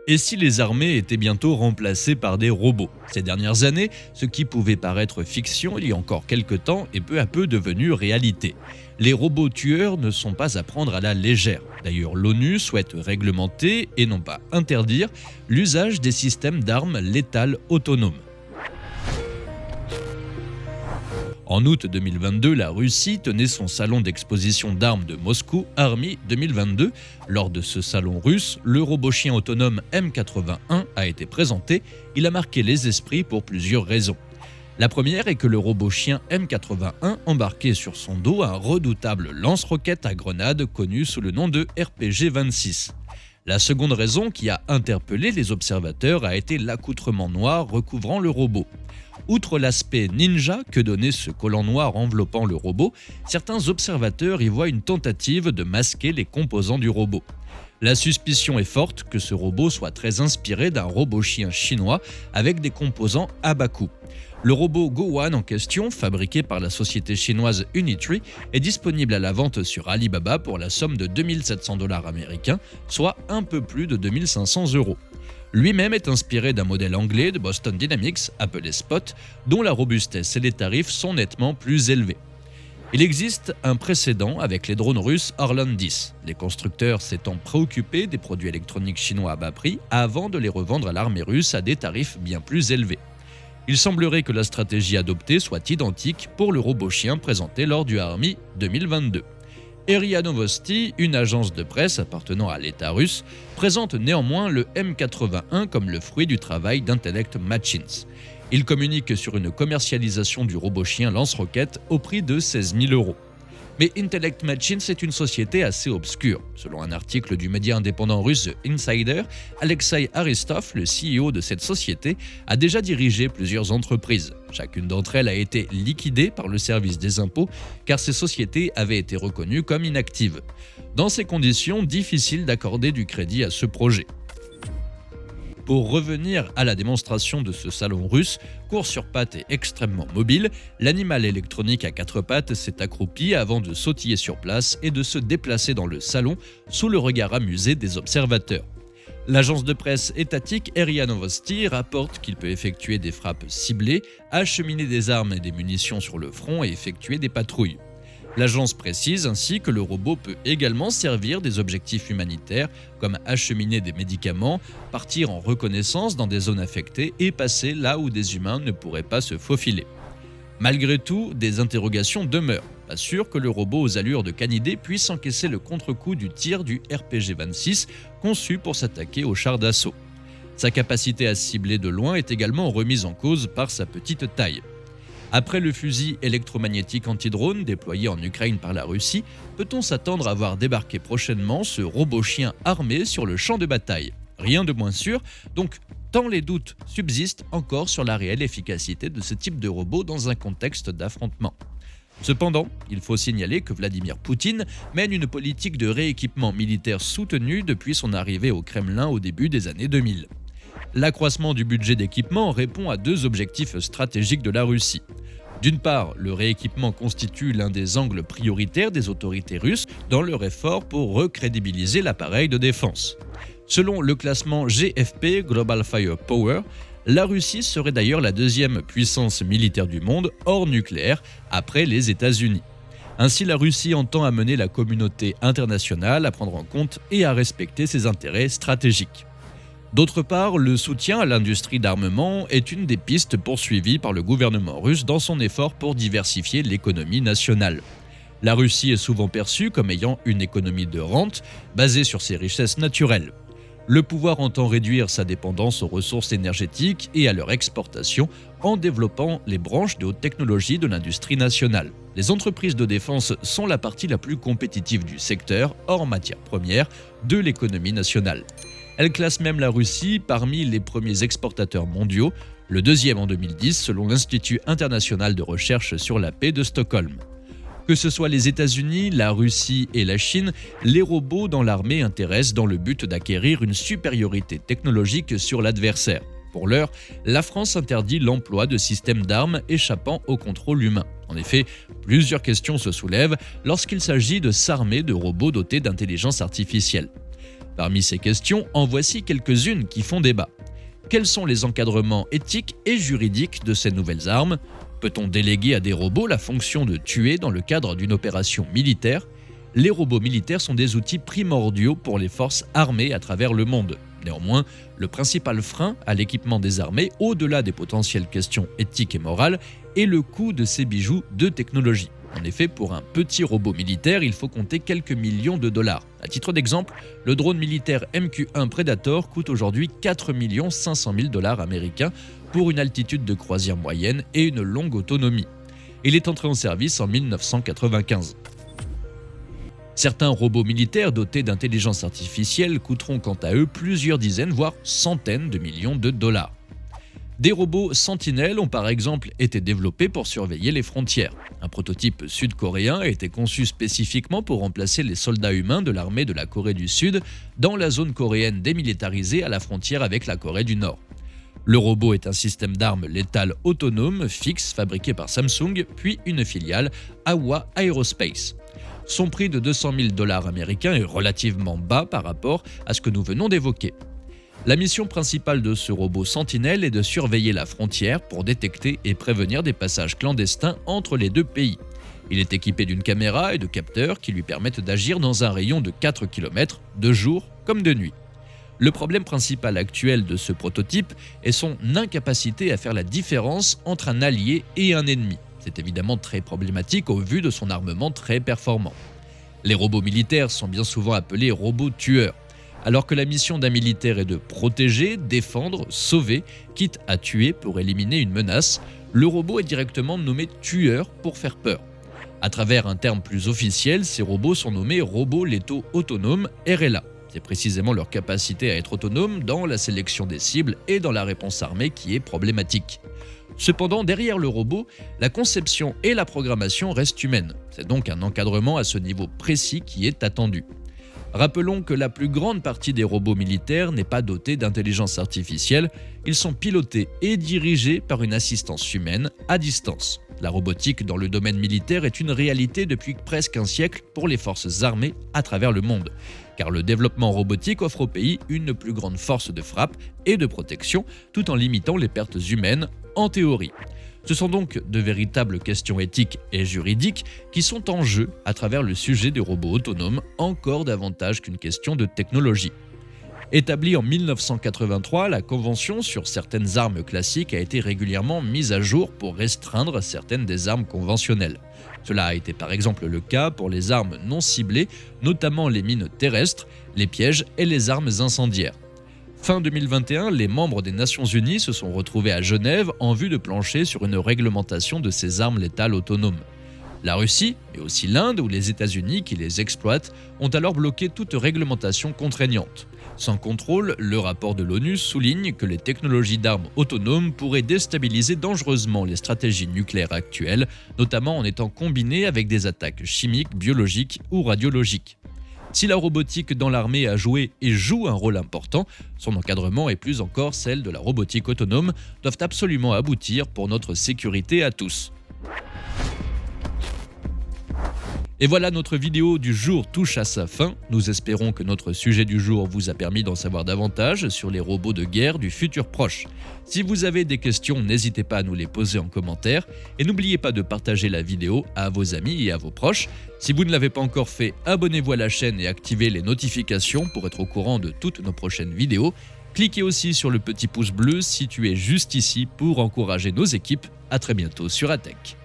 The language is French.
Et si les armées étaient bientôt remplacées par des robots? Ces dernières années, ce qui pouvait paraître fiction il y a encore quelques temps est peu à peu devenu réalité. Les robots tueurs ne sont pas à prendre à la légère. D'ailleurs, l'ONU souhaite réglementer, et non pas interdire, l'usage des systèmes d'armes létales autonomes. En août 2022, la Russie tenait son salon d'exposition d'armes de Moscou Army 2022. Lors de ce salon russe, le robot chien autonome M81 a été présenté. Il a marqué les esprits pour plusieurs raisons. La première est que le robot chien M81 embarquait sur son dos un redoutable lance-roquettes à grenades connu sous le nom de RPG-26. La seconde raison qui a interpellé les observateurs a été l'accoutrement noir recouvrant le robot. Outre l'aspect ninja que donnait ce collant noir enveloppant le robot, certains observateurs y voient une tentative de masquer les composants du robot. La suspicion est forte que ce robot soit très inspiré d'un robot chien chinois avec des composants à bas coût. Le robot Gowan en question, fabriqué par la société chinoise Unitree, est disponible à la vente sur Alibaba pour la somme de 2700 $ américains, soit un peu plus de 2500 €. Lui-même est inspiré d'un modèle anglais de Boston Dynamics appelé Spot, dont la robustesse et les tarifs sont nettement plus élevés. Il existe un précédent avec les drones russes Orlan 10, les constructeurs s'étant préoccupés des produits électroniques chinois à bas prix avant de les revendre à l'armée russe à des tarifs bien plus élevés. Il semblerait que la stratégie adoptée soit identique pour le robot chien présenté lors du Army 2022. RIA Novosti, une agence de presse appartenant à l'État russe, présente néanmoins le M81 comme le fruit du travail d'Intellect Machines. Il communique sur une commercialisation du robot chien lance-roquettes au prix de 16 000 €. Mais Intellect Machines est une société assez obscure. Selon un article du média indépendant russe The Insider, Alexei Aristov, le CEO de cette société, a déjà dirigé plusieurs entreprises. Chacune d'entre elles a été liquidée par le service des impôts car ces sociétés avaient été reconnues comme inactives. Dans ces conditions, difficile d'accorder du crédit à ce projet. Pour revenir à la démonstration de ce salon russe, court sur pattes et extrêmement mobile, l'animal électronique à quatre pattes s'est accroupi avant de sautiller sur place et de se déplacer dans le salon sous le regard amusé des observateurs. L'agence de presse étatique RIA Novosti rapporte qu'il peut effectuer des frappes ciblées, acheminer des armes et des munitions sur le front et effectuer des patrouilles. L'agence précise ainsi que le robot peut également servir des objectifs humanitaires comme acheminer des médicaments, partir en reconnaissance dans des zones affectées et passer là où des humains ne pourraient pas se faufiler. Malgré tout, des interrogations demeurent. Pas sûr que le robot aux allures de canidé puisse encaisser le contre-coup du tir du RPG-26 conçu pour s'attaquer aux chars d'assaut. Sa capacité à cibler de loin est également remise en cause par sa petite taille. Après le fusil électromagnétique anti-drone déployé en Ukraine par la Russie, peut-on s'attendre à voir débarquer prochainement ce robot chien armé sur le champ de bataille? Rien de moins sûr, donc tant les doutes subsistent encore sur la réelle efficacité de ce type de robot dans un contexte d'affrontement. Cependant, il faut signaler que Vladimir Poutine mène une politique de rééquipement militaire soutenue depuis son arrivée au Kremlin au début des années 2000. L'accroissement du budget d'équipement répond à deux objectifs stratégiques de la Russie. D'une part, le rééquipement constitue l'un des angles prioritaires des autorités russes dans leur effort pour recrédibiliser l'appareil de défense. Selon le classement GFP Global Firepower, la Russie serait d'ailleurs la deuxième puissance militaire du monde hors nucléaire après les États-Unis. Ainsi, la Russie entend amener la communauté internationale à prendre en compte et à respecter ses intérêts stratégiques. D'autre part, le soutien à l'industrie d'armement est une des pistes poursuivies par le gouvernement russe dans son effort pour diversifier l'économie nationale. La Russie est souvent perçue comme ayant une économie de rente basée sur ses richesses naturelles. Le pouvoir entend réduire sa dépendance aux ressources énergétiques et à leur exportation en développant les branches de haute technologie de l'industrie nationale. Les entreprises de défense sont la partie la plus compétitive du secteur, hors matières premières, de l'économie nationale. Elle classe même la Russie parmi les premiers exportateurs mondiaux, le deuxième en 2010 selon l'Institut international de recherche sur la paix de Stockholm. Que ce soit les États-Unis, la Russie et la Chine, les robots dans l'armée intéressent dans le but d'acquérir une supériorité technologique sur l'adversaire. Pour l'heure, la France interdit l'emploi de systèmes d'armes échappant au contrôle humain. En effet, plusieurs questions se soulèvent lorsqu'il s'agit de s'armer de robots dotés d'intelligence artificielle. Parmi ces questions, en voici quelques-unes qui font débat. Quels sont les encadrements éthiques et juridiques de ces nouvelles armes? Peut-on déléguer à des robots la fonction de tuer dans le cadre d'une opération militaire? Les robots militaires sont des outils primordiaux pour les forces armées à travers le monde. Néanmoins, le principal frein à l'équipement des armées, au-delà des potentielles questions éthiques et morales, est le coût de ces bijoux de technologie. En effet, pour un petit robot militaire, il faut compter quelques millions de dollars. À titre d'exemple, le drone militaire MQ-1 Predator coûte aujourd'hui 4 500 000 $ américains pour une altitude de croisière moyenne et une longue autonomie. Il est entré en service en 1995. Certains robots militaires dotés d'intelligence artificielle coûteront quant à eux plusieurs dizaines, voire centaines de millions de dollars. Des robots Sentinel ont par exemple été développés pour surveiller les frontières. Un prototype sud-coréen a été conçu spécifiquement pour remplacer les soldats humains de l'armée de la Corée du Sud dans la zone coréenne démilitarisée à la frontière avec la Corée du Nord. Le robot est un système d'armes létal autonome fixe fabriqué par Samsung, puis une filiale, Awa Aerospace. Son prix de 200 000 $ américains est relativement bas par rapport à ce que nous venons d'évoquer. La mission principale de ce robot Sentinel est de surveiller la frontière pour détecter et prévenir des passages clandestins entre les deux pays. Il est équipé d'une caméra et de capteurs qui lui permettent d'agir dans un rayon de 4 km, de jour comme de nuit. Le problème principal actuel de ce prototype est son incapacité à faire la différence entre un allié et un ennemi. C'est évidemment très problématique au vu de son armement très performant. Les robots militaires sont bien souvent appelés robots tueurs. Alors que la mission d'un militaire est de protéger, défendre, sauver, quitte à tuer pour éliminer une menace, le robot est directement nommé tueur pour faire peur. À travers un terme plus officiel, ces robots sont nommés robots létaux autonomes RLA. C'est précisément leur capacité à être autonome dans la sélection des cibles et dans la réponse armée qui est problématique. Cependant, derrière le robot, la conception et la programmation restent humaines. C'est donc un encadrement à ce niveau précis qui est attendu. Rappelons que la plus grande partie des robots militaires n'est pas dotée d'intelligence artificielle, ils sont pilotés et dirigés par une assistance humaine à distance. La robotique dans le domaine militaire est une réalité depuis presque un siècle pour les forces armées à travers le monde, car le développement robotique offre au pays une plus grande force de frappe et de protection tout en limitant les pertes humaines en théorie. Ce sont donc de véritables questions éthiques et juridiques qui sont en jeu à travers le sujet des robots autonomes, encore davantage qu'une question de technologie. Établie en 1983, la Convention sur certaines armes classiques a été régulièrement mise à jour pour restreindre certaines des armes conventionnelles. Cela a été par exemple le cas pour les armes non ciblées, notamment les mines terrestres, les pièges et les armes incendiaires. Fin 2021, les membres des Nations Unies se sont retrouvés à Genève en vue de plancher sur une réglementation de ces armes létales autonomes. La Russie, mais aussi l'Inde ou les États-Unis qui les exploitent, ont alors bloqué toute réglementation contraignante. Sans contrôle, le rapport de l'ONU souligne que les technologies d'armes autonomes pourraient déstabiliser dangereusement les stratégies nucléaires actuelles, notamment en étant combinées avec des attaques chimiques, biologiques ou radiologiques. Si la robotique dans l'armée a joué et joue un rôle important, son encadrement et plus encore celle de la robotique autonome doivent absolument aboutir pour notre sécurité à tous. Et voilà, notre vidéo du jour touche à sa fin. Nous espérons que notre sujet du jour vous a permis d'en savoir davantage sur les robots de guerre du futur proche. Si vous avez des questions, n'hésitez pas à nous les poser en commentaire et n'oubliez pas de partager la vidéo à vos amis et à vos proches. Si vous ne l'avez pas encore fait, abonnez-vous à la chaîne et activez les notifications pour être au courant de toutes nos prochaines vidéos. Cliquez aussi sur le petit pouce bleu situé juste ici pour encourager nos équipes. À très bientôt sur ATech.